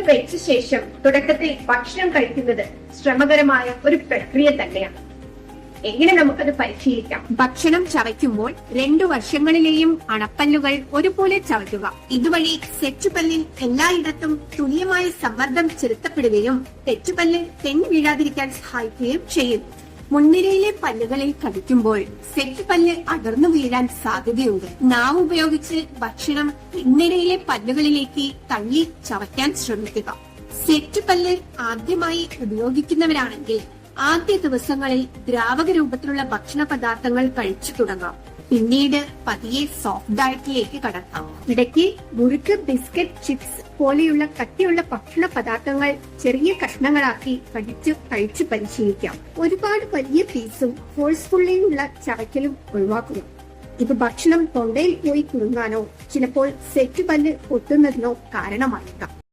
പല്ല് വെച്ച ശേഷം തുടക്കത്തിൽ ഭക്ഷണം കഴിക്കുന്നത് ശ്രമകരമായ ഒരു പ്രക്രിയ തന്നെയാണ്. എങ്ങനെ നമുക്കത് പരിശീലിക്കാം? ഭക്ഷണം ചവയ്ക്കുമ്പോൾ 2 വശങ്ങളിലെയും അണപ്പല്ലുകൾ ഒരുപോലെ ചവയ്ക്കുക. ഇതുവഴി സെറ്റുപല്ലിൽ എല്ലായിടത്തും തുല്യമായ സമ്മർദ്ദം ചെലുത്തപ്പെടുകയും തെറ്റുപല്ല് തെന്നി വീഴാതിരിക്കാൻ സഹായിക്കുകയും ചെയ്യുന്നു. മുൻനിരയിലെ പല്ലുകളിൽ കടിക്കുമ്പോൾ സെറ്റുപല്ല് അടർന്നു വീഴാൻ സാധ്യതയുണ്ട്. നാവ് ഉപയോഗിച്ച് ഭക്ഷണം പിൻനിരയിലെ പല്ലുകളിലേക്ക് തള്ളി ചവയ്ക്കാൻ ശ്രമിക്കുക. സെറ്റുപല്ല് ആദ്യമായി ഉപയോഗിക്കുന്നവരാണെങ്കിൽ ആദ്യ ദിവസങ്ങളിൽ ദ്രാവക രൂപത്തിലുള്ള ഭക്ഷണ പദാർത്ഥങ്ങൾ കഴിച്ചു തുടങ്ങാം. പിന്നീട് പതിയെ സോഫ്റ്റ് ഡയറ്റിലേക്ക് കടക്കാം. ഇടയ്ക്ക് മുറുക്ക്, ബിസ്ക്കറ്റ്, ചിപ്സ് പോലെയുള്ള കട്ടിയുള്ള ഭക്ഷണ പദാർത്ഥങ്ങൾ ചെറിയ കഷ്ണങ്ങളാക്കി കഴിച്ചു പരിശീലിക്കാം. ഒരുപാട് വലിയ പീസും ഫോഴ്സ്ഫുള്ളിയുള്ള ചവയ്ക്കലും ഒഴിവാക്കുക. ഇത് ഭക്ഷണം തൊണ്ടയിൽ പോയി കുടുങ്ങാനോ ചിലപ്പോൾ സെറ്റുപല്ല് പൊട്ടുന്നതിനോ കാരണമായേക്കാം.